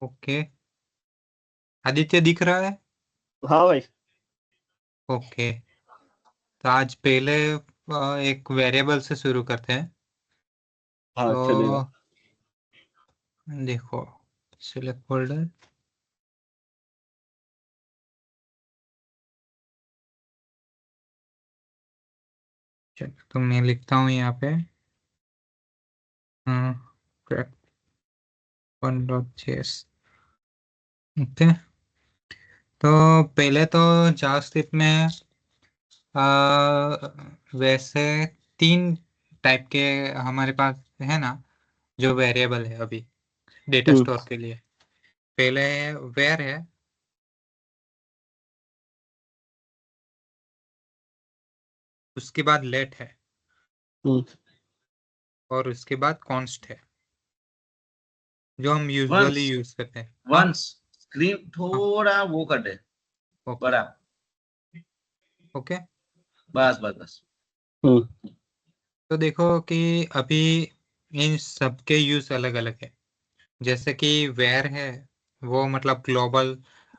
Okay, Aditya दिख रहा है? हाँ भाई। ओके, तो आज पहले एक वेरिएबल से शुरू करते हैं। हाँ चलेगा। तो देखो, सिलेक्ट फोल्डर, चलो तो मैं लिखता हूँ यहाँ पे crack1.js। ओके, तो पहले तो जावास्क्रिप्ट में वैसे तीन टाइप के हमारे पास है ना, जो वेरिएबल है अभी डेटा हम्म स्टोर के लिए। पहले वेर है, उसके बाद लेट है, हम्म। और उसके बाद कॉन्स्ट है, जो हम यूजुअली वंस यूज करते हैं। हाँ वंस स्क्रीन हाँ, थोड़ा वो कर दे। ओके बड़ा। ओके। बस बस बस। हम्म तो देखो कि अभी इन सबके यूज अलग अलग है। जैसे कि वेर है, वो मतलब ग्लोबल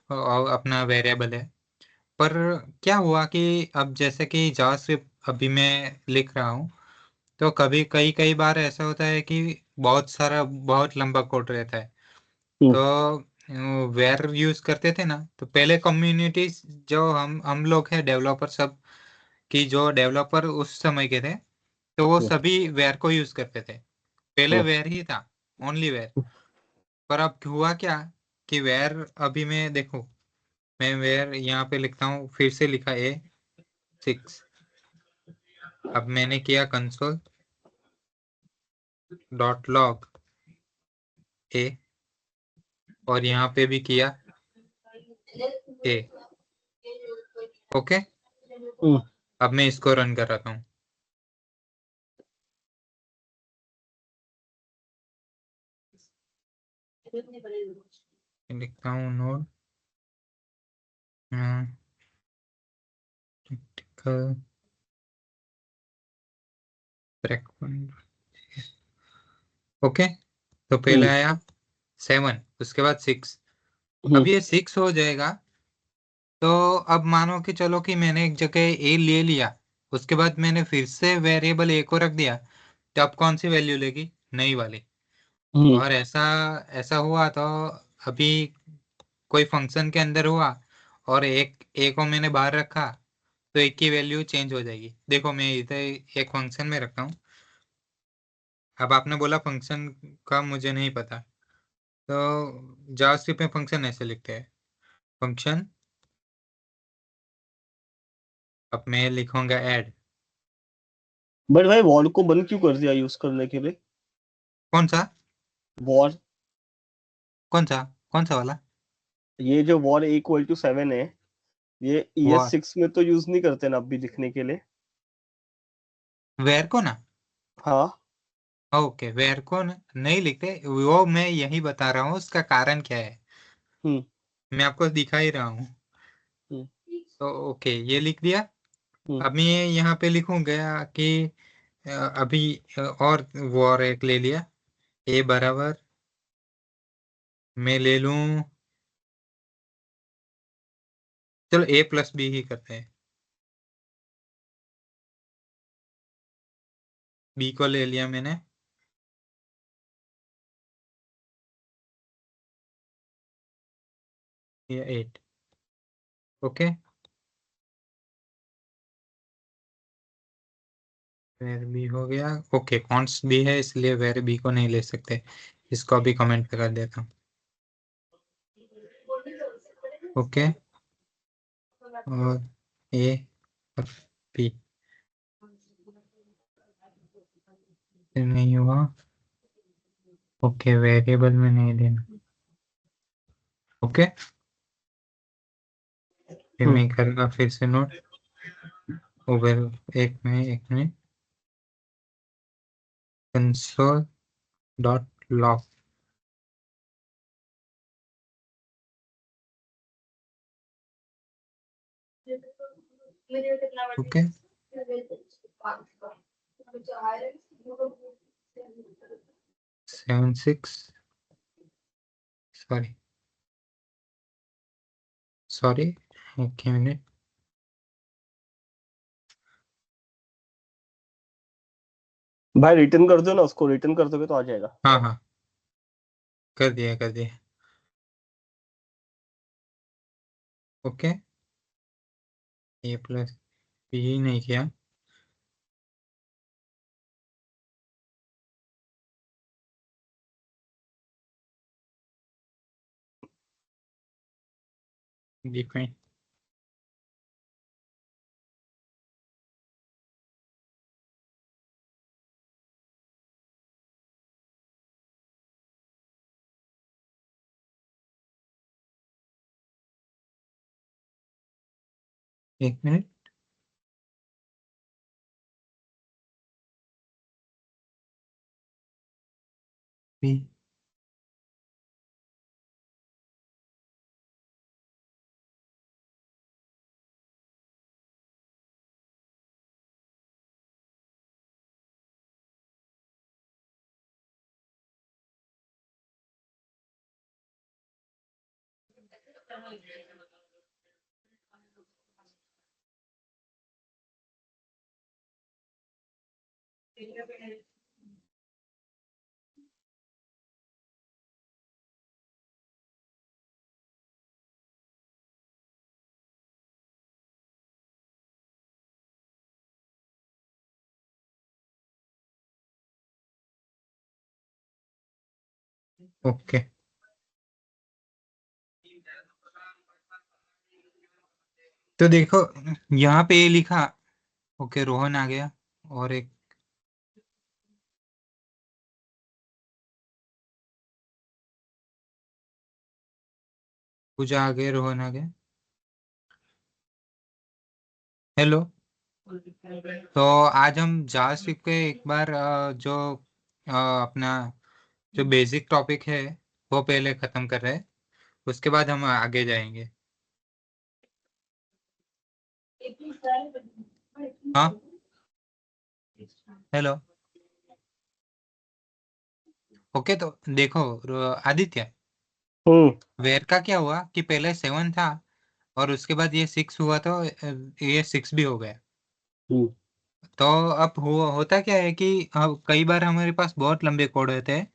अपना वेरिएबल है। पर क्या हुआ कि अब जैसे कि जावास्क्रिप्ट अभी मैं लिख रहा हूँ, तो कभी कई कई बार ऐसा होता है कि बहुत लंबा कोड रहता है। हम्म तो वेर यूज करते थे ना, तो पहले कम्युनिटीज जो हम लोग हैं डेवलपर सब, कि जो डेवलपर उस समय के थे, तो वो हम्म सभी वेर को यूज करते थे। पहले हम्म वेर ही था, ओनली वेर। पर अब हुआ क्या कि वेर, अभी मैं देखो, मैं वेर यहाँ पे लिखता हूँ, फिर से लिखा A6। अब मैंने किया कंसोल डॉट लॉग ए, और यहाँ पे भी किया ए। ओके, हम्म। अब मैं इसको रन कर रहा हूँ। लिखता हूँ नोड टिपिकल ब्रेकपॉइंट। ओके, तो पहले हम्म आया 7, उसके बाद 6। हम्म अब ये 6 हो जाएगा। तो अब मानो कि चलो कि मैंने एक जगह ए ले लिया, उसके बाद मैंने फिर से वेरिएबल ए को रख दिया, तो अब कौन सी वैल्यू लेगी? नई वाली। हम्म और ऐसा ऐसा हुआ तो अभी कोई फंक्शन के अंदर हुआ, और एक ए को मैंने बाहर रखा, तो एक की वैल्यू चेंज हो जाएगी। देखो मैं इधर एक फंक्शन में रखा हूँ। अब आपने बोला फंक्शन का मुझे नहीं पता, तो जावास्क्रिप्ट में फंक्शन ऐसे लिखते हैं, फंक्शन। अब मैं लिखूंगा ऐड। बट भाई वॉर को बंद क्यों कर दिया यूज करने के लिए? कौन सा? वॉर, कौन सा? कौन सा वाला? ये जो वॉर इक्वल टू 7 है, ये वो ES6 में तो यूज नहीं करते ना अभी लिखने के लिए। वेर को ना, हाँ। ओके, वेर को नहीं लिखते, वो मैं यही बता रहा हूँ उसका कारण क्या है। हम्म मैं आपको दिखा ही रहा हूँ। हम्म तो ओके, ये लिख दिया। हम्म अब मैं यहाँ पे लिखूंगा कि अभी और वो और एक ले लिया, ए बराबर, मैं ले लूं, चलो A+B ही करते हैं। बी को ले लिया मैंने, ये 8। ओके, वेर बी हो गया। ओके, कॉन्स्ट भी है, इसलिए वेर बी को नहीं ले सकते। इसको अभी कमेंट कर देता हूँ। ओके, और ए और बी नहीं हुआ। ओके, वेरिएबल में नहीं देना। ओके, फिर हम्म मैं करूँगा फिर से नोट ओवर। एक minute console dot log. Okay, 7 6 sorry sorry, एक मिनट। भाई रिटर्न कर दो ना, उसको रिटर्न कर दोगे तो आ जाएगा। हाँ हाँ, कर दिया कर दिया। ओके, ए प्लस बी नहीं किया। डिफाइन। एक मिनट। बी। ओके, तो देखो यहाँ पे ये लिखा। ओके, रोहन आ गया। और एक पूजा आ गए, रोहन आ गया। हेलो। तो आज हम जावास्क्रिप्ट के एक बार जो अपना जो बेसिक टॉपिक है वो पहले खत्म कर रहे हैं, उसके बाद हम आगे जाएंगे। हाँ, हेलो। ओके, तो देखो आदित्य, हम्म। वेर का क्या हुआ कि पहले 7 था और उसके बाद ये 6 हुआ, तो ये 6 भी हो गया। हम्म। तो अब होता क्या है कि अब कई बार हमारे पास बहुत लंबे कोड होते हैं,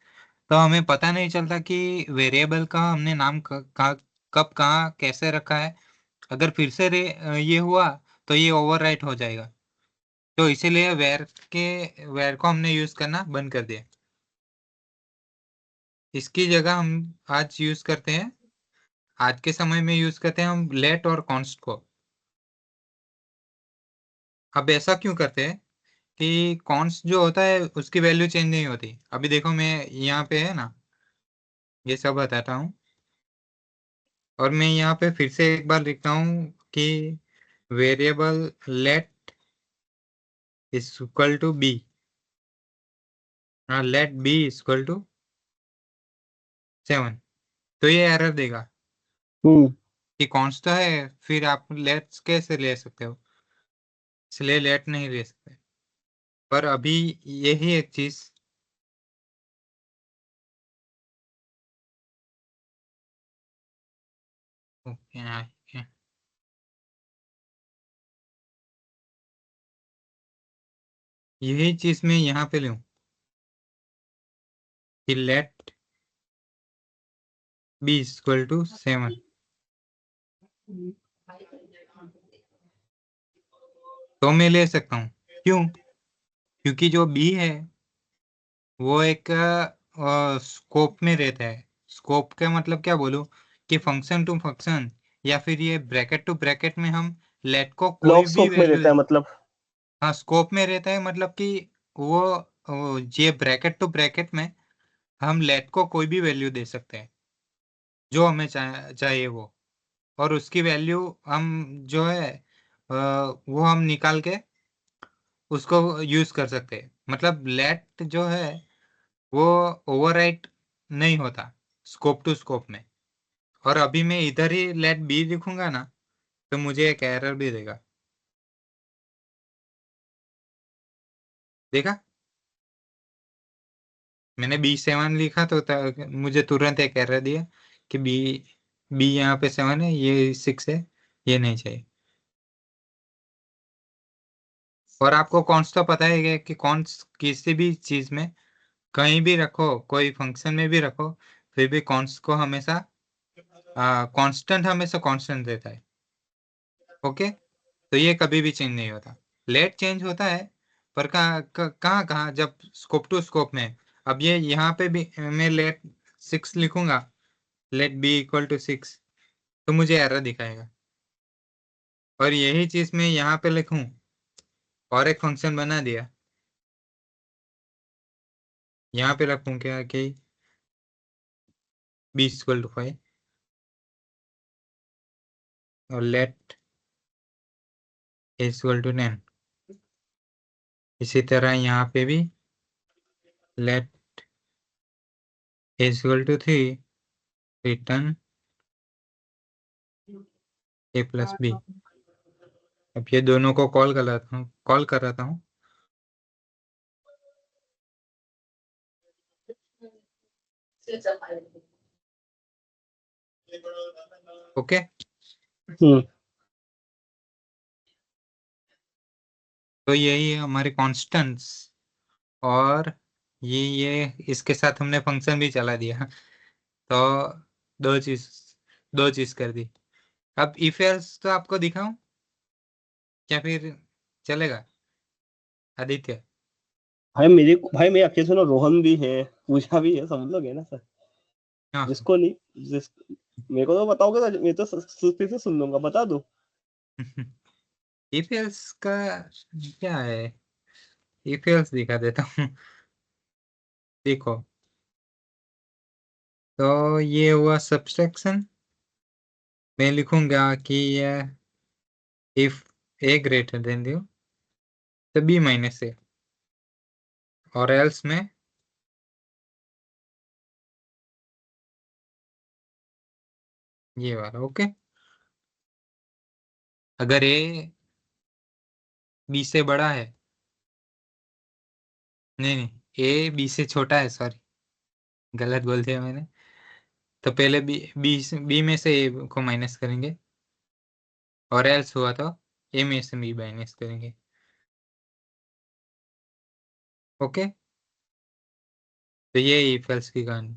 तो हमें पता नहीं चलता कि वेरिएबल का हमने नाम कब कहाँ कैसे रखा है। अगर फिर से ये हुआ तो ये ओवरराइट हो जाएगा। तो इसीलिए वेर को हमने यूज करना बंद कर दिया। इसकी जगह हम आज यूज करते हैं, आज के समय में यूज करते हैं हम लेट और कॉन्स्ट को। अब ऐसा क्यों करते हैं कि कॉन्स्ट जो होता है उसकी वैल्यू चेंज नहीं होती। अभी देखो, मैं यहाँ पे है ना, ये सब बताता हूँ। और मैं यहाँ पे फिर से एक बार लिखता हूँ कि variable let is equal to B. Let B is equal to 7। तो ये एरर देगा हम्म। कि कॉन्स्ट तो है, फिर आप लेट्स कैसे ले सकते हो, इसलिए लेट नहीं ले सकते। पर अभी यही एक चीज। ओके, यही चीज मैं यहाँ पे लूँ कि लेट बी इक्वल टू 7। तो मैं ले सकता हूँ। क्यों? क्योंकि जो बी है वो एक स्कोप में रहता है। स्कोप का मतलब क्या बोलूँ, कि फंक्शन टू फंक्शन या फिर ये ब्रैकेट टू ब्रैकेट में हम लेट को कोई लॉग भी स्कोप में वैल्यू। रहता है मतलब। हाँ, स्कोप में रहता है, मतलब कि वो, ये ब्रैकेट टू ब्रैकेट में हम लेट को कोई भी वैल्यू दे सकते हैं जो हमें चाहिए वो। और उसकी वैल्यू हम जो है वो हम निकाल के उसको यूज कर सकते हैं। मतलब लेट जो है वो ओवरराइट नहीं होता स्कोप टू स्कोप में। और अभी मैं इधर ही लेट बी लिखूंगा ना, तो मुझे एक एरर भी देगा। देखा, मैंने B7 लिखा तो मुझे तुरंत एक एरर दिया कि बी यहाँ पे 7 है, ये 6 है, ये नहीं चाहिए। और आपको कॉन्स तो पता है कि कॉन्स किसी भी चीज में कहीं भी रखो, कोई फंक्शन में भी रखो, फिर भी कॉन्स को हमेशा कांस्टेंट हमेशा कांस्टेंट देता है। ओके, तो ये कभी भी चेंज नहीं होता। लेट चेंज होता है, पर कहाँ कहाँ, जब स्कोप टू स्कोप में। अब ये यहाँ पे भी मैं लेट 6 लिखूंगा, लेट बी इक्वल टू 6, तो मुझे एरर दिखाएगा। और यही चीज मैं यहाँ पे लिखूं और एक फंक्शन बना दिया, यहाँ पे रखूं क्या कि बी इक्वल टू 5 और लेट ए इक्वल टू 10। इसी तरह यहाँ पे भी let A equal to 3 return A plus B. अब ये दोनों को कॉल कर रहा हूँ। Okay, hmm. तो यही है हमारे कॉन्स्टेंट्स। और ये इसके साथ हमने फंक्शन भी चला दिया, तो दो चीज दो चीज कर दी। अब इफ एल्स तो आपको दिखाऊं क्या, फिर चलेगा आदित्य? भाई मेरे अकेले सुनो, रोहन भी है, पूजा भी है, सब लोग है ना सर। हाँ। जिसको नहीं, जिस मेरे को तो बताओगे तो मैं तो फिर से सुन लूंगा, बता दो। इफ एल्स का क्या है? इफ एल्स दिखा देता हूँ। देखो, तो ये हुआ सब्सट्रैक्शन। मैं लिखूंगा कि इफ ए ग्रेटर देन दो, तो बी माइनस ए, और एल्स में ये वाला। ओके, अगर ए बी से बड़ा है, नहीं नहीं, ए बी से छोटा है, सॉरी गलत बोल दिया मैंने। तो पहले बी में से ए को माइनस करेंगे, और एल्स हुआ तो ए में से बी माइनस करेंगे। ओके, तो ये इफ एल्स की कहानी।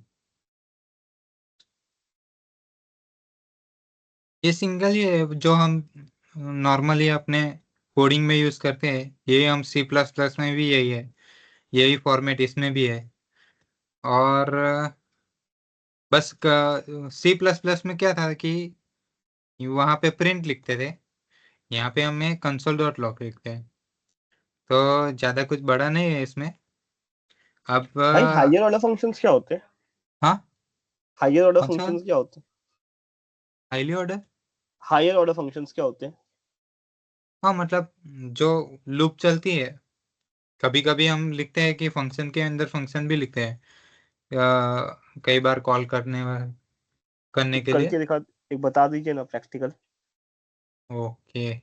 ये सिंगल ही है जो हम नॉर्मली अपने कोडिंग में यूज करते हैं, ये हम सी प्लस प्लस में भी यही है, यही फॉर्मेट इसमें भी है। और बस सी प्लस प्लस में क्या था कि वहां पे प्रिंट लिखते थे, यहाँ पे हमें कंसोल डॉट लॉग लिखते हैं, तो ज्यादा कुछ बड़ा नहीं है इसमें। अब भाई हायर ऑर्डर फंक्शंस क्या होते हैं? हाँ, हायर ऑर्डर कौन सा वाला? फंक्शंस क्या होते हैं? Highly order? Higher order functions क्या होते हैं? हाँ, मतलब जो लूप चलती है, कभी कभी हम लिखते हैं कि फंक्शन के अंदर फंक्शन भी लिखते हैं, कई बार कॉल करने एक के लिए। करके दिखा, एक बता दीजिए ना प्रैक्टिकल। ओके,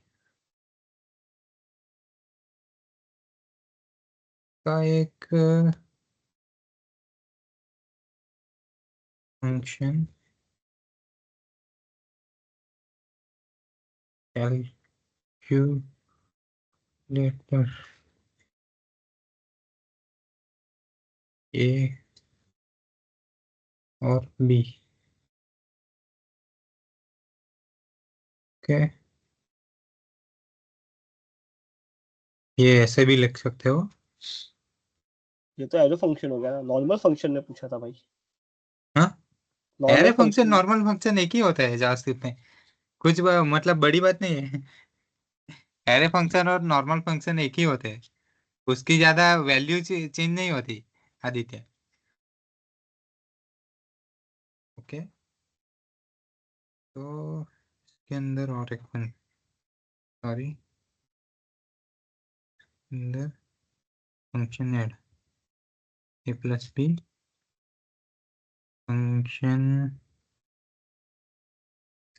का एक फंक्शन कैलकुलेटर ए और बी। ओके, ये ऐसे भी लिख सकते हो। ये तो एरो फंक्शन हो गया ना, नॉर्मल फंक्शन ने पूछा था भाई। हाँ, normal array function function. Normal function एक ही होता है जावास्क्रिप्ट में, कुछ मतलब बड़ी बात नहीं है। एरे फंक्शन और नॉर्मल फंक्शन एक ही होते हैं, उसकी ज्यादा वैल्यू चेंज नहीं होती आदित्य। ओके, तो इसके अंदर और एक सॉरी, अंदर function add A plus B, function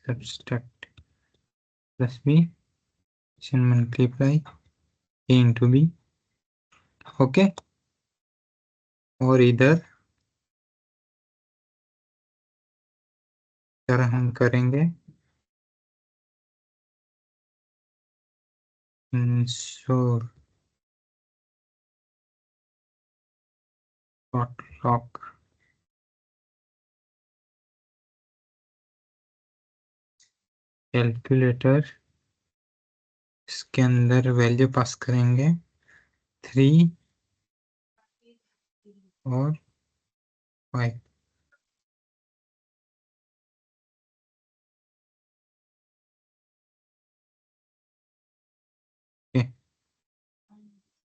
subtract plus B, function multiply A into B. Okay, और इधर तरह हम करेंगे इंश्योर लॉक कैलकुलेटर, इसके अंदर वैल्यू पास करेंगे 3 और 5।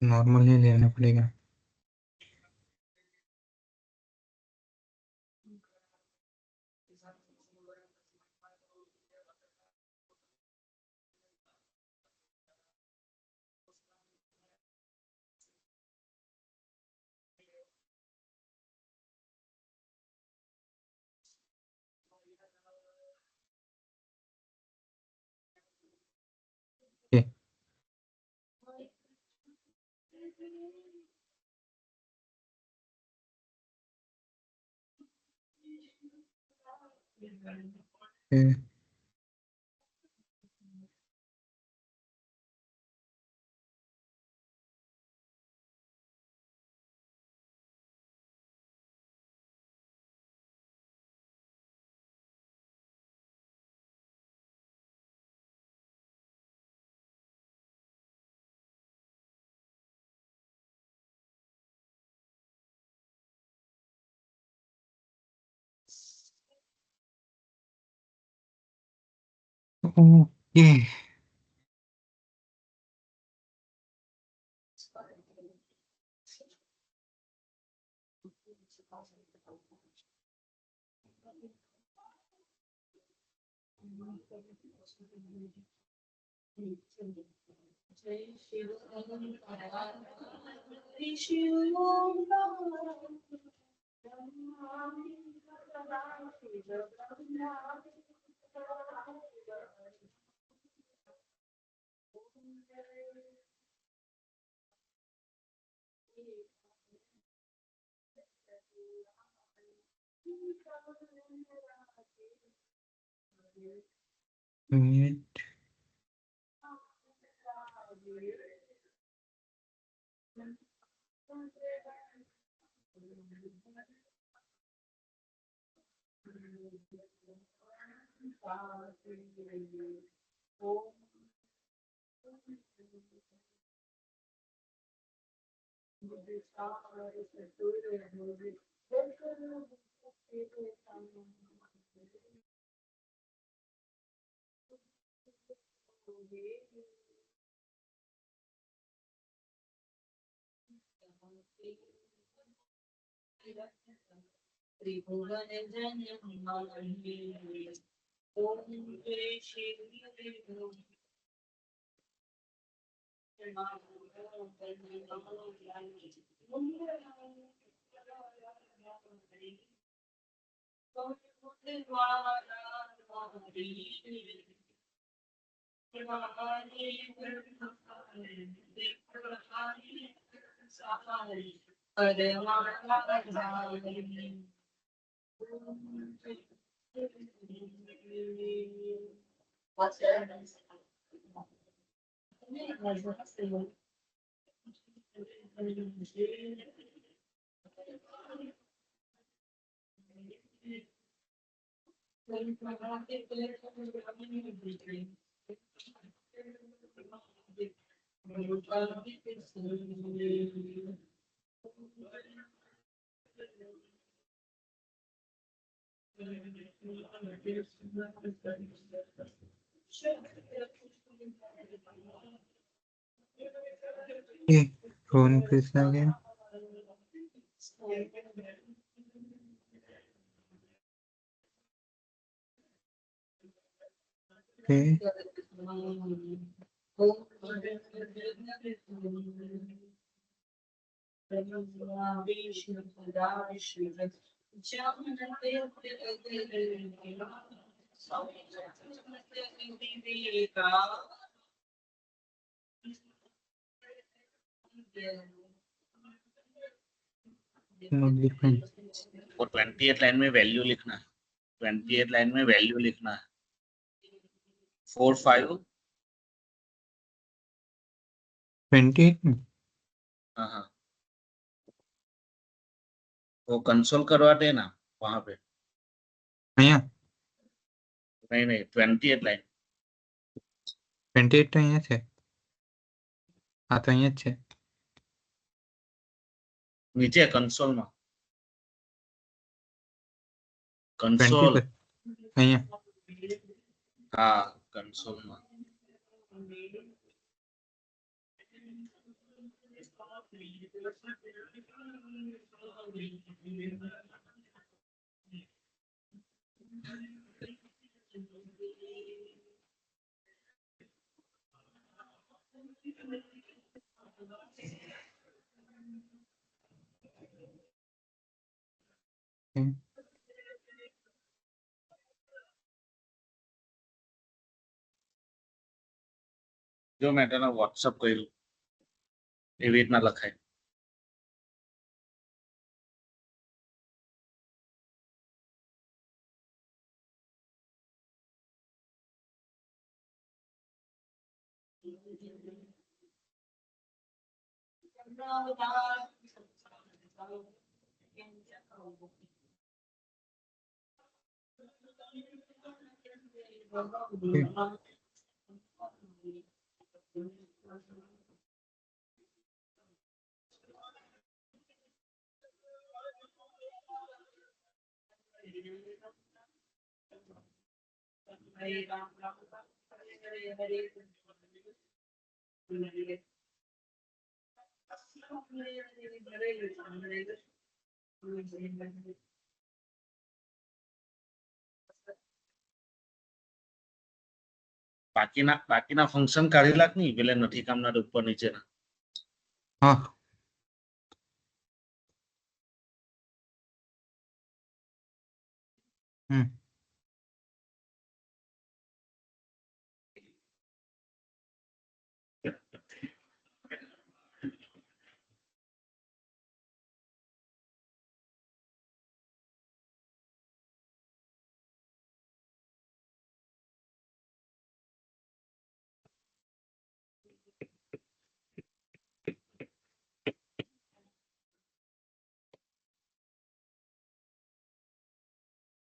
नॉर्मल ही लेना पड़ेगा। ओके, मिनट फोन पे आ गया। Okay. और 28 लाइन में वैल्यू लिखना है। 28 लाइन में वैल्यू लिखना है 4 5 28 में हाँ वो कंसोल करवा देना वहां पे અહીંયા नहीं 28 लाइन 28 તો અહીંયા છે. હા તો અહીંયા જ છે. नीचे कंसोल में 20 कंसोल પર અહીંયા हाँ कंसोल में जो मैं तेना व्हाट्सएप કર્યું એવી રીતના લખાય બાકીના ફંક્શન કાઢી લાગ નહીં પેલે નથી કામના ઉપર નીચેના હા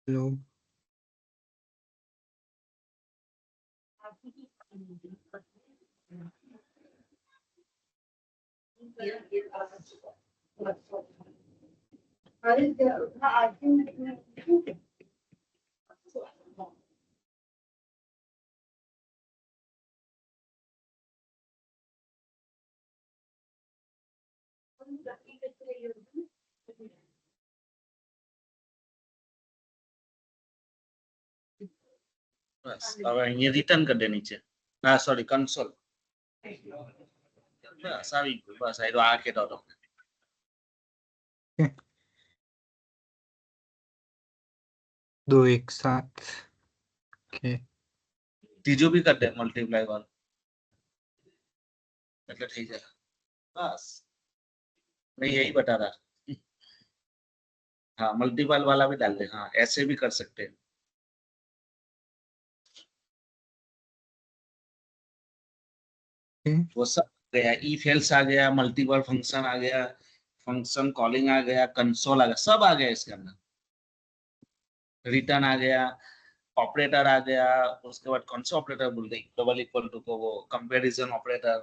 હેલો બસ હવે અહીંયા રિટર્ન કરી દે નીચે ના સોરી કંસોલ બસ આવી ગયું બસ આ આ કેતો હતો दो एक साथ ओके ત્રીજું બી કરી દે મલ્ટીપ્લાય વાળું એટલે થઈ જાય बस नहीं यही बता रहा हाँ मल्टीपल वाला भी डाल दे हाँ ऐसे भी कर सकते हैं वो सब गया इफ एल्स आ गया मल्टीपल फंक्शन आ गया फंक्शन कॉलिंग आ गया कंसोल आ गया सब आ गया इसके अंदर रिटर्न आ गया ऑपरेटर आ गया उसके बाद कौन सा ऑपरेटर बोलते डबल इक्वल टू को वो comparison operator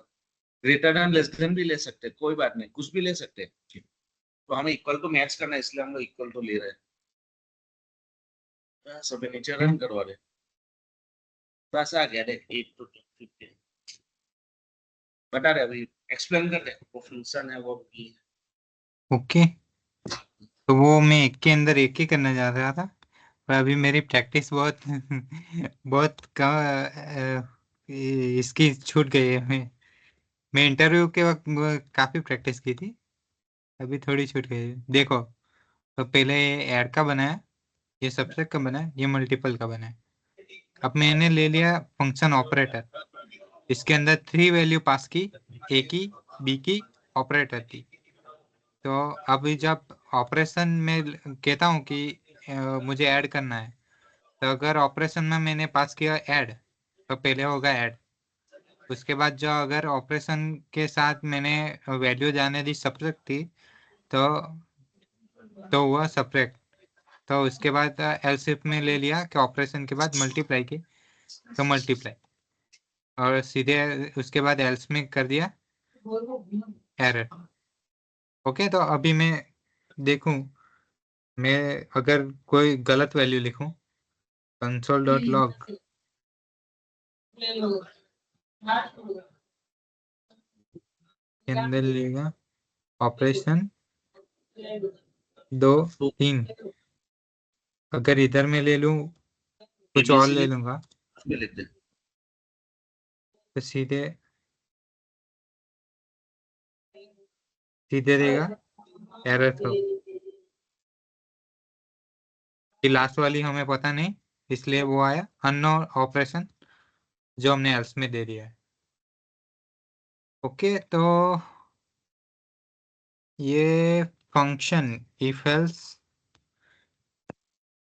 greater than less than भी ले सकते हैं कोई बात नहीं कुछ भी ले सकते हैं तो हमें इक्वल टू मैच करना है इसलिए हम लोग इक्वल टू ले रहे हैं सब नीचे रन करवा दे बस आ गया देख 8 to 15 बता रहे अभी एक्सप्लेन कर दे वो फंक्शन है वो भी ओके तो वो मैं एक के अंदर एक ही करना चाह रहा था पर अभी मेरी प्रैक्टिस बहुत बहुत कम इसकी छूट गई है मैं इंटरव्यू के वक्त काफ़ी प्रैक्टिस की थी अभी थोड़ी छूट गई है देखो तो पहले ऐड का बनाया ये सबसे का बना है ये मल्टीपल का बना है अब मैंने ले लिया फंक्शन ऑपरेटर इसके अंदर 3 वैल्यू पास की ए की बी की ऑपरेटर की तो अभी जब ऑपरेशन में कहता हूँ कि मुझे ऐड करना है तो अगर ऑपरेशन में मैंने पास किया ऐड, तो पहले होगा ऐड। उसके बाद जो अगर ऑपरेशन के साथ मैंने वैल्यू जाने दी सब्ट्रैक्ट थी, तो हुआ सब्ट्रैक्ट। तो उसके बाद एल्स इफ में ले लिया कि ऑपरेशन के बाद मल्टीप्लाई की, तो मल्टीप्लाई, और सीधे उसके बाद एल्स में कर दिया एरर। ओके, तो अभी मैं देखूं, मैं अगर कोई गलत वैल्यू लिखूं, console.log के अंदर लेगा ऑपरेशन 2 3। अगर इधर में ले लूं, कुछ और ले लूंगा, में लिख दे। तो सीधे सीधे देगा एरर थ्रो। ये लास्ट वाली हमें पता नहीं, इसलिए वो आया अननोन ऑपरेशन जो हमने एल्स में दे दिया है। ओके, तो ये फंक्शन इफ एल्स,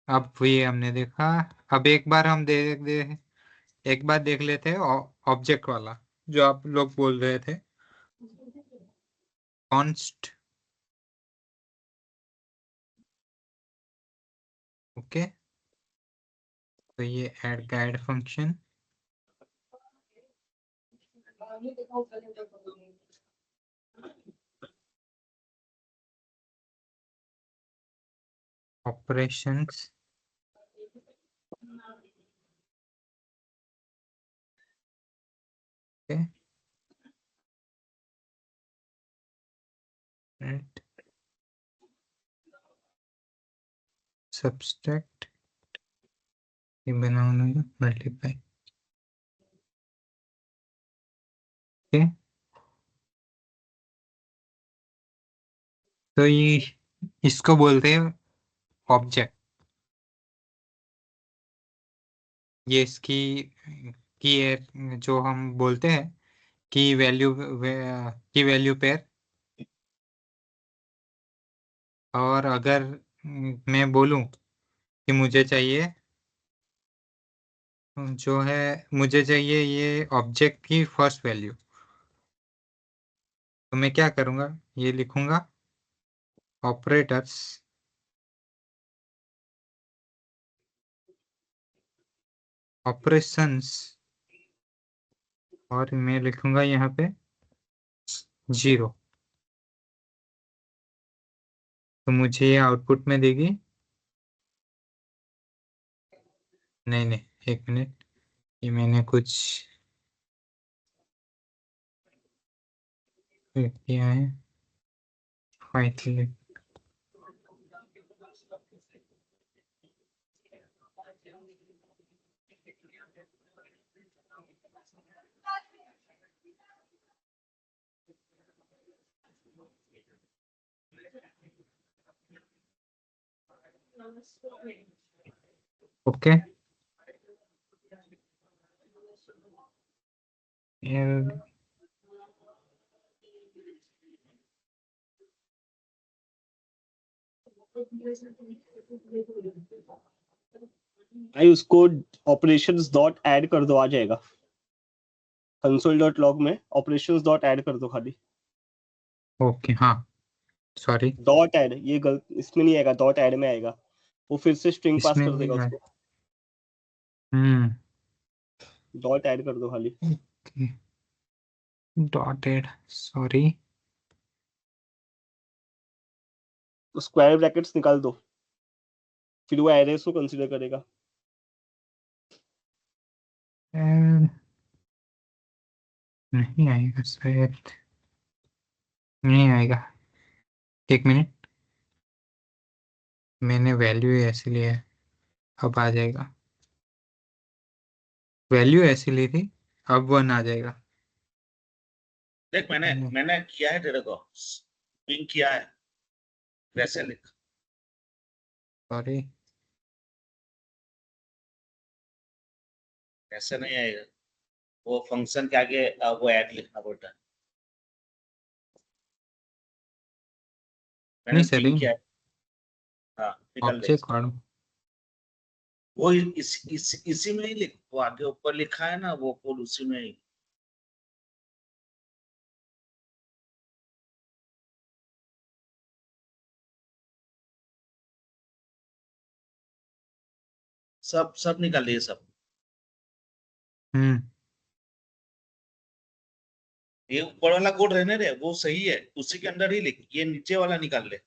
अब ये हमने देखा। अब एक बार हम एक बार देख लेते हैं ऑब्जेक्ट वाला, जो आप लोग बोल रहे थे, कॉन्स्ट। ओके, तो ये ऐड का add function, operations, okay, right, subtract, ये बनाऊंगा मल्टीप्लाई। ओके, तो ये इसको बोलते हैं ऑब्जेक्ट। ये इसकी जो हम बोलते हैं की वैल्यू पेयर। और अगर मैं बोलूं कि मुझे चाहिए, जो है, मुझे चाहिए ये ऑब्जेक्ट की फर्स्ट वैल्यू, तो मैं क्या करूंगा, ये लिखूंगा ऑपरेटर्स ऑपरेशंस, और मैं लिखूंगा यहाँ पे 0। तो मुझे ये आउटपुट में देगी, नहीं नहीं, एक मिनट, ये मैंने कुछ किया है, फाइल। ओके, भाई उसको ऑपरेशंस डॉट ऐड कर दो, आ जाएगा। console.log में ऑपरेशंस डॉट ऐड कर दो खाली। ओके, हाँ, सॉरी, डॉट ऐड, ये गलत इसमें नहीं आएगा, डॉट ऐड में आएगा। वो फिर से स्ट्रिंग पास इसमें कर देगा भी है। उसको। हम्म, डॉट ऐड कर दो खाली। डॉटेड, सॉरी, तो स्क्वायर ब्रैकेट्स निकाल दो, फिर वो एरेस को कंसीडर करेगा। नहीं आएगा शायद, नहीं आएगा, एक मिनट, मैंने वैल्यू ऐसे लिया है, अब आ जाएगा। वैल्यू ऐसी ली थी, अब 1 आ जाएगा। देख मैंने किया है तेरे को, पिंग किया है, वैसे लिख। सॉरी, ऐसे नहीं आएगा, वो फंक्शन के आगे वो ऐड लिखना पड़ता है। मैंने नहीं सर, पिंग किया है। हाँ निकल दे ऑब्जेक्ट इसको। वालों, वो इसी में ही वो आगे ऊपर लिखा है ना, वो कोड उसी में ही। सब निकाल लिए सब। ये ऊपर वाला कोड रहने दे, वो सही है, उसी के अंदर ही लिख, ये नीचे वाला निकाल ले।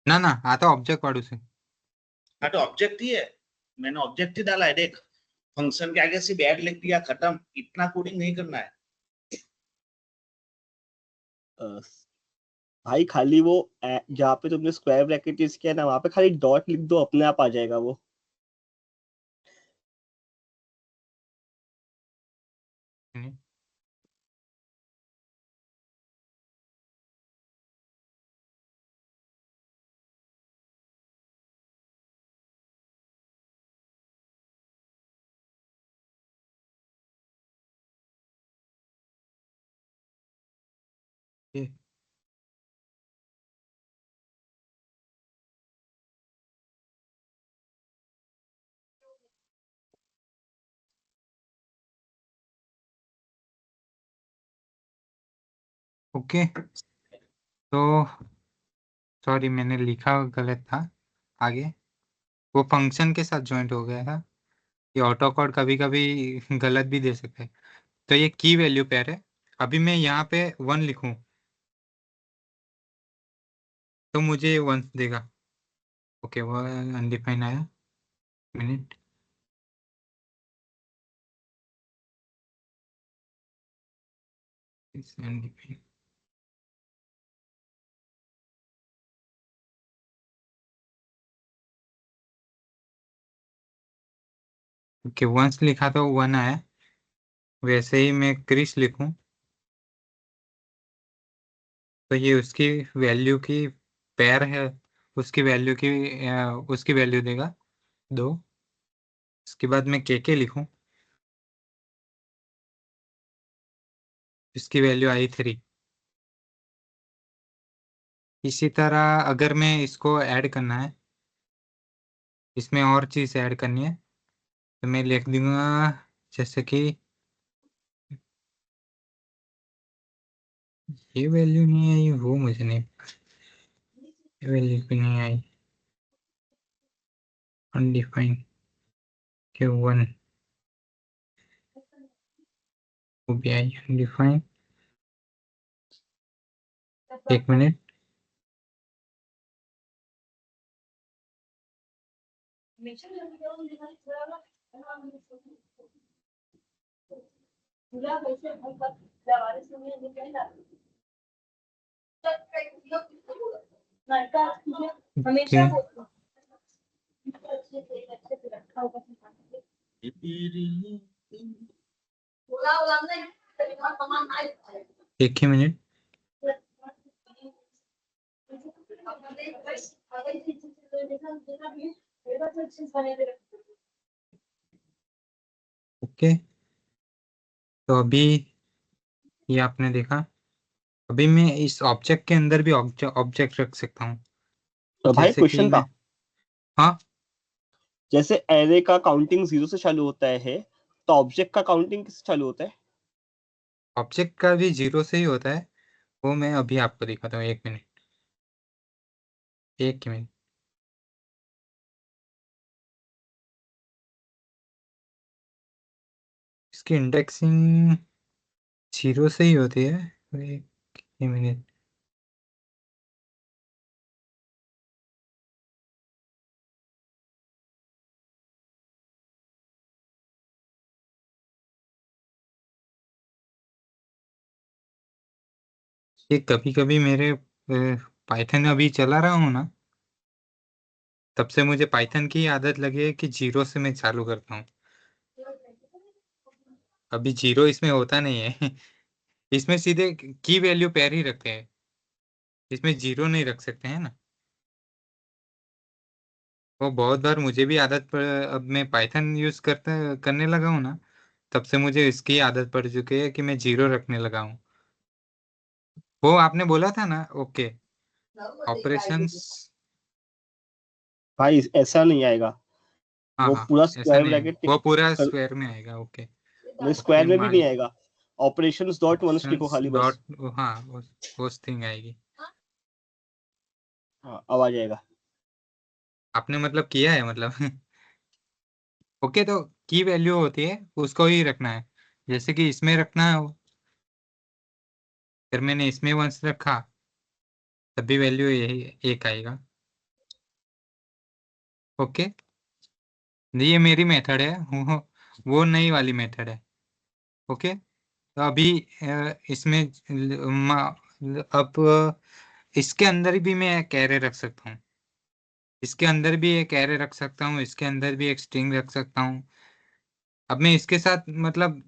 ना ना आता ऑब्जेक्ट वाड़ू से। हाँ तो ऑब्जेक्ट ही है, मैंने ऑब्जेक्ट ही डाला है, देख फंक्शन के आगे सिर्फ ऐड लिख दिया, खत्म, इतना कोडिंग नहीं करना है। भाई खाली वो जहाँ पे तुमने स्क्वायर ब्रैकेट यूज किया ना, वहां पे खाली डॉट लिख दो, अपने आप आ जाएगा वो। ओके तो सॉरी मैंने लिखा गलत था आगे, वो फंक्शन के साथ ज्वाइंट हो गया था। ये ऑटो कोड कभी कभी गलत भी दे सकता है। तो ये की वैल्यू पेयर है। अभी मैं यहाँ पे 1 लिखूं तो मुझे 1 देगा। ओके वो अनडिफाइन आया। Minute undefine. ओके वंस लिखा तो 1 आया। वैसे ही मैं क्रिस लिखूं तो ये उसकी वैल्यू की पेयर है, उसकी वैल्यू देगा 2। इसके बाद मैं के लिखूं, इसकी वैल्यू आई 3। इसी तरह अगर मैं इसको ऐड करना है, इसमें और चीज़ ऐड करनी है तो मैं लिख दूंगा जैसे कि ये वैल्यू नहीं आई, वो मुझे नहीं, ये वैल्यू भी नहीं आई। अनडिफाइन के 1 वो भी आई अनडिफाइन। एक मिनट ओके एक ही मिनट। ओके तो अभी ये आपने देखा। अभी मैं इस ऑब्जेक्ट के अंदर भी ऑब्जेक्ट रख सकता हूँ। तो भाई जैसे कि क्वेश्चन मैं था, हाँ जैसे एरे का काउंटिंग 0 से चालू होता है, तो ऑब्जेक्ट का काउंटिंग किससे चालू होता है? ऑब्जेक्ट का भी 0 से ही होता है। वो मैं अभी आपको दिखाता हूँ, 1 मिनट, 1 मिनट। इसकी इंडेक्सिंग 0 से ही होती है। 1 मिनट। ये कभी कभी मेरे पाइथन अभी चला रहा हूँ ना, तब से मुझे पाइथन की आदत लगी है कि 0 से मैं चालू करता हूँ। अभी 0 इसमें होता नहीं है। इसमें सीधे की वैल्यू पेयर ही रखते हैं, इसमें 0 नहीं रख सकते हैं ना। वो बहुत बार मुझे भी आदत पड़, अब मैं पाइथन यूज करने लगा हूँ ना, तब से मुझे इसकी आदत पड़ चुकी है कि मैं 0 रखने लगा हूँ। वो आपने बोला था ना, ओके ऑपरेशंस। भाई ऐसा नहीं आएगा। हाँ वो हाँ, पूरा ऐसा स्क्वायर नहीं है, ब्रैकेट वो पूरा स्क्वायर में आएगा। ओके। नहीं, ओके स्क्वायर में भी नहीं माल आएगा। ऑपरेशंस डॉट वंस लिखो खाली बस। डॉट, हाँ वो थिंग आएगी। हाँ अब आ जाएगा। आपने मतलब किया है मतलब ओके, तो की वैल्यू होती है उसको ही रखना है, जैसे कि इसमें रखना है, फिर मैंने इसमें वंस रखा, तब भी वैल्यू यही एक आएगा। ओके, ये मेरी मेथड है, वो नई वाली मेथड है। ओके, तो अभी इसमें अब इसके अंदर भी मैं एक एरे रख सकता हूँ, इसके अंदर भी एक एरे रख सकता हूँ, इसके अंदर भी एक स्ट्रिंग रख सकता हूँ। अब मैं इसके साथ मतलब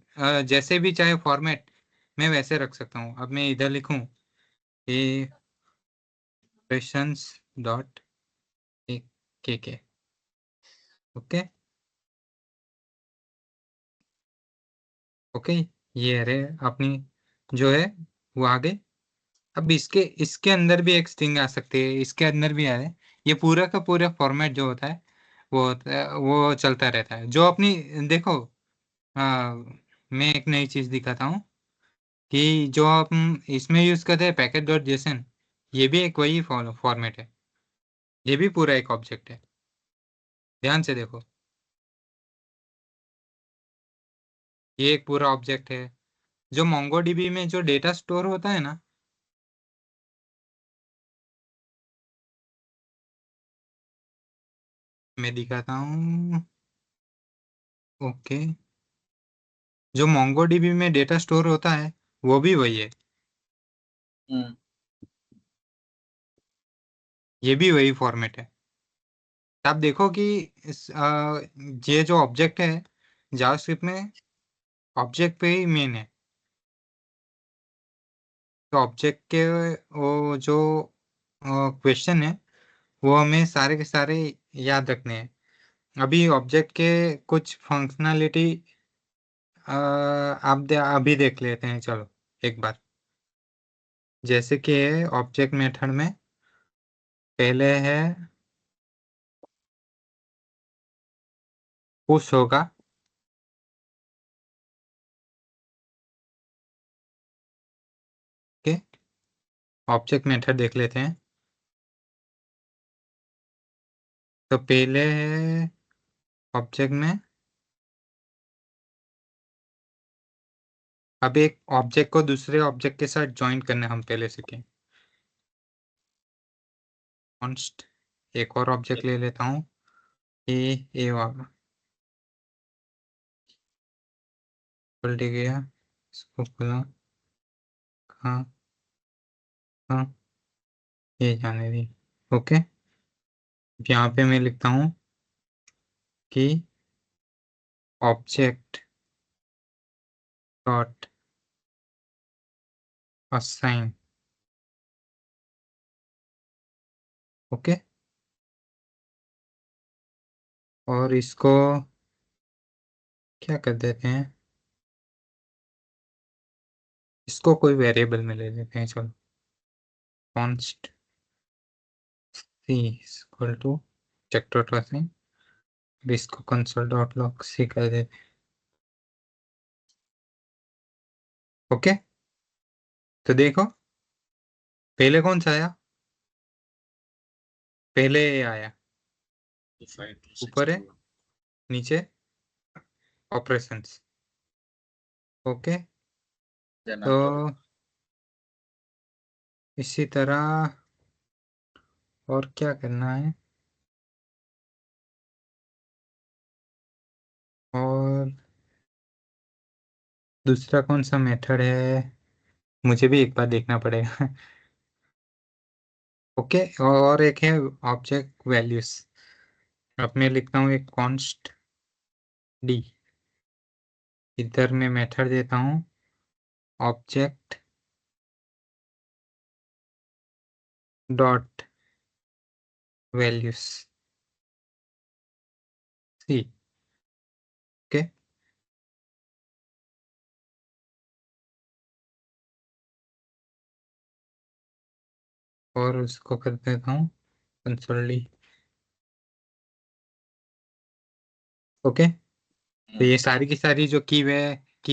जैसे भी चाहे फॉर्मेट मैं वैसे रख सकता हूँ। अब मैं इधर लिखूँ ए operations डॉट के के। ओके ओके, ये अरे अपनी जो है वो आ गई। अब इसके इसके अंदर भी एक स्ट्रिंग आ सकती है, इसके अंदर भी आ है। ये पूरा का पूरा फॉर्मेट जो होता है वो चलता रहता है। जो अपनी देखो, मैं एक नई चीज दिखाता हूँ कि जो हम इसमें यूज करते हैं पैकेट डॉट जेसन, ये भी एक वही फॉर्मेट है, ये भी पूरा एक ऑब्जेक्ट है। ध्यान से देखो, ये एक पूरा ऑब्जेक्ट है। जो मोंगोडीबी में जो डेटा स्टोर होता है ना, मैं दिखाता हूँ। ओके, जो मोंगोडीबी में डेटा स्टोर होता है वो भी वही है, हम्म, ये भी वही फॉर्मेट है। आप देखो कि ये जो ऑब्जेक्ट है जावास्क्रिप्ट में, ऑब्जेक्ट पे ही मेन है। तो ऑब्जेक्ट के वो जो क्वेश्चन है वो हमें सारे के सारे याद रखने हैं। अभी ऑब्जेक्ट के कुछ फंक्शनैलिटी अभी देख लेते हैं, चलो एक बार। जैसे कि ऑब्जेक्ट मेथड में पहले है पुश होगा। ओके, ऑब्जेक्ट मेथड देख लेते हैं। तो पहले है ऑब्जेक्ट में, अब एक ऑब्जेक्ट को दूसरे ऑब्जेक्ट के साथ ज्वाइन करना हम पहले सीखें। कॉन्स्ट, एक और ऑब्जेक्ट ले लेता हूँ, ए वाला पलट गया, इसको खोला, हाँ हाँ, ये जाने दी। ओके, यहाँ पे मैं लिखता हूँ कि ऑब्जेक्ट डॉट असाइन। ओके, और इसको क्या कर देते हैं, इसको कोई वेरिएबल में ले लेते हैं, चलो const C equal to object dot assign, इसको कंसोल डॉट लॉग सी कर देते हैं। ओके, तो देखो पहले कौन सा आया, पहले ये आया, 5 to 6 ऊपर है, to नीचे ऑपरेशंस। ओके, then तो after इसी तरह और क्या करना है, और दूसरा कौन सा मेथड है, मुझे भी एक बार देखना पड़ेगा ओके, और एक है ऑब्जेक्ट वैल्यूज। अब मैं लिखता हूँ एक कॉन्स्ट डी, इधर मैं मेथड देता हूँ ऑब्जेक्ट डॉट वैल्यूज सी। ओके, और उसको कर देता हूँ कंसोल डी। ओके, तो ये सारी की सारी जो की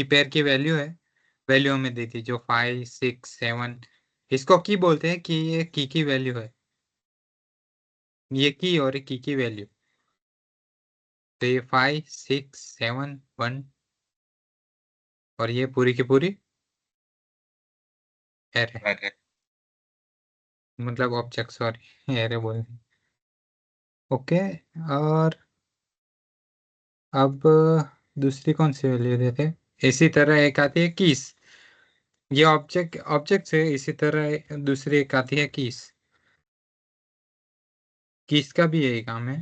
पेयर की वैल्यू है, वैल्यू हमें दी थी जो 5, 6, 7, इसको की बोलते हैं कि ये की वैल्यू है, ये की और की वैल्यू। तो ये 5, 6, 7, 1 और ये पूरी की पूरी एरे, ब्रैकेट। मतलब ऑब्जेक्ट, सॉरी एरे बोल। ओके, और अब दूसरी कौन सी वैल्यू देते? इसी तरह एक आती है कीस, ये ऑब्जेक्ट से इसी तरह दूसरी एक आती है कीस। कीस का भी यही काम है,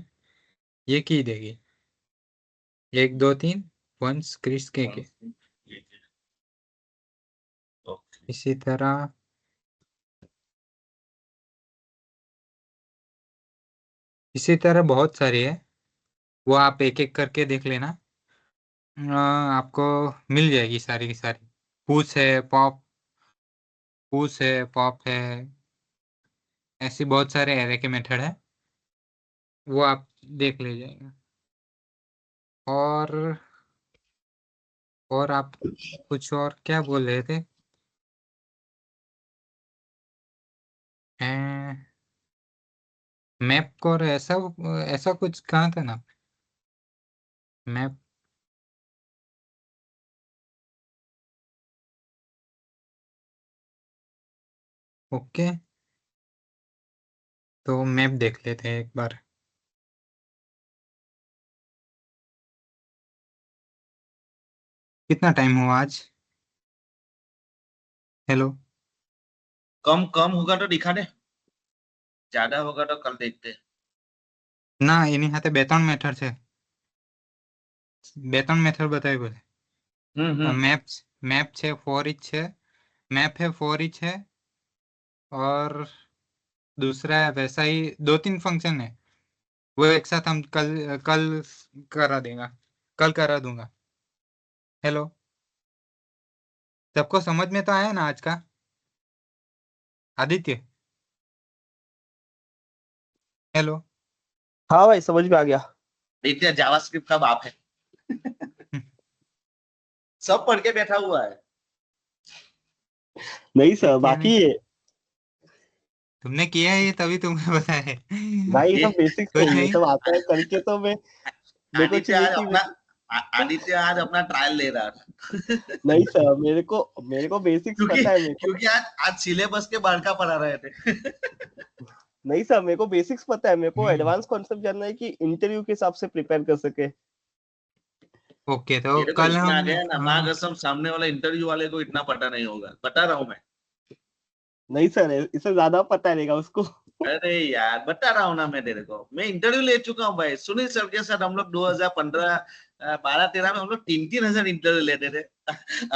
ये की देगी 1, 2, 3 वंस क्रिस के। इसी तरह बहुत सारी है, वो आप एक एक करके देख लेना। आपको मिल जाएगी सारी की सारी। पूस है, पॉप है, ऐसी बहुत सारे एरे के मेथड है, वो आप देख ले जाएगा। और आप कुछ और क्या बोल रहे थे? मैप और ऐसा ऐसा कुछ कहा था ना, मैप। ओके, तो मैप देख लेते हैं एक बार। कितना टाइम हुआ आज? हेलो। कम कम होगा तो दिखा दे, ज्यादा होगा तो कल देखते हैं। ના એની સાથે બે ત્રણ મેથડ છે, બે ત્રણ મેથડ બતાવી બોલે। हम्म। मैप છે, फॉर ईच है, मैप है, फॉर ईच है, और दूसरा है वैसा ही 2-3 फंक्शन है, वो एक साथ हम कल कल करा देगा, कल करा दूंगा। हेलो, सबको समझ में तो आया ना आज का? आदित्य, हेलो। हाँ भाई समझ में आ गया। देखते हैं, जावास्क्रिप्ट का बाप है, सब पढ़ के बैठा हुआ है। नहीं सर किया नहीं, बाकी है तुमने किया है ये तभी तुम्हें पता है। भाई, ये ये सब बेसिक्स है, कुछ ये नहीं। सब आता है करके तो मैं मेरे को आदित्य चाहिए आज कि अपना आदित्य आज अपना ट्रायल ले रहा था। नहीं सर, मेरे को बेसिक्स क्योंकि पता है मेरे को। क्योंकि आज आज सिलेबस के बाहर का पढ़ा रहे थे। नहीं सर, मेरे को बेसिक्स पता है, मेरे को हम्म, एडवांस कॉन्सेप्ट जानना है कि इंटरव्यू के हिसाब से प्रिपेयर कर सके। ओके, तो तेरे को कल इतना आ हम गया ना, माँ कसम, सामने वाला इंटरव्यू वाले को इतना पता नहीं होगा, बता रहा हूँ मैं। नहीं सर, इससे ज्यादा पता रहेगा उसको। अरे यार, बता रहा हूँ ना मैं तेरे को, मैं इंटरव्यू ले चुका हूँ भाई। सुनील सर के साथ हम लोग 2015 12-13 में हम लोग 3-3 हजार इंटरव्यू लेते थे।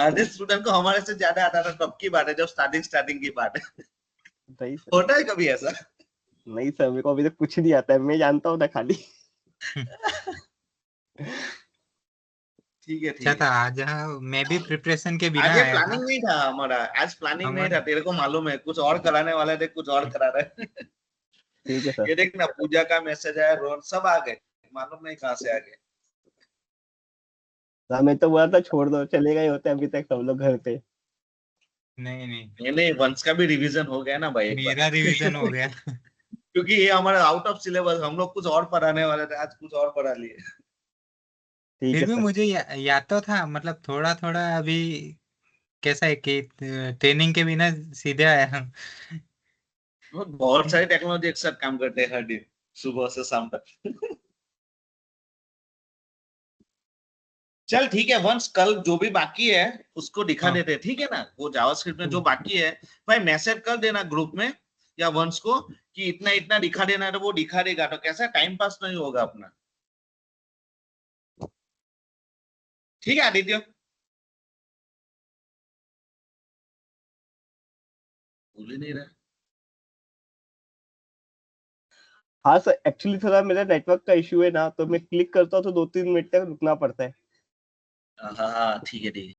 आधे स्टूडेंट को हमारे से ज्यादा आता था, तब की बात है, जब स्टार्टिंग की बात है। नहीं सर, होता है कभी ऐसा? नहीं सर, मेरे को अभी तक कुछ नहीं आता है, मैं जानता हूँ ना खाली। ठीक है अच्छा ठीक था है। आज, हाँ, मैं भी प्रिपरेशन के बिना आज ये आया था। प्लानिंग नहीं था हमारा, आज प्लानिंग नहीं हमारा था, तेरे को मालूम है, कुछ और कराने वाले थे, कुछ और करा रहे। ठीक है सर। ये देख ना, पूजा का मैसेज आया, रोहन सब आ गए, मालूम नहीं कहाँ से आ गए। हाँ, मैं तो बोला था छोड़ दो, चले गए होते अभी तक सब लोग घर पे। नहीं नहीं, नहीं नहीं, वंश का भी रिवीजन हो गया ना भाई एक बार। मेरा रिवीजन हो गया। क्योंकि ये हमारा आउट ऑफ सिलेबस, हम लोग कुछ और पढ़ाने वाले थे, आज कुछ और पढ़ा लिए। ठीक फिर है भी सर। मुझे याद तो था, मतलब थोड़ा थोड़ा अभी कैसा है कि ट्रेनिंग के बिना सीधे आया हूँ। बहुत सारी टेक्नोलॉजी एक साथ काम करते हैं हर दिन, सुबह से शाम तक। चल ठीक है वंश, कल जो भी बाकी है उसको दिखा हाँ, देते हैं, ठीक है ना? वो जावास्क्रिप्ट में जो बाकी है, भाई मैसेज कर देना ग्रुप में या वंश को कि इतना इतना दिखा देना, तो वो दिखा देगा, तो कैसा टाइम पास नहीं होगा अपना। ठीक है आदित्य? भूल ही नहीं रहा। हाँ सर, एक्चुअली थोड़ा मेरा नेटवर्क का इशू है ना, तो मैं क्लिक करता हूँ तो 2-3 मिनट तक रुकना पड़ता है। हाँ हाँ ठीक है ठीक है।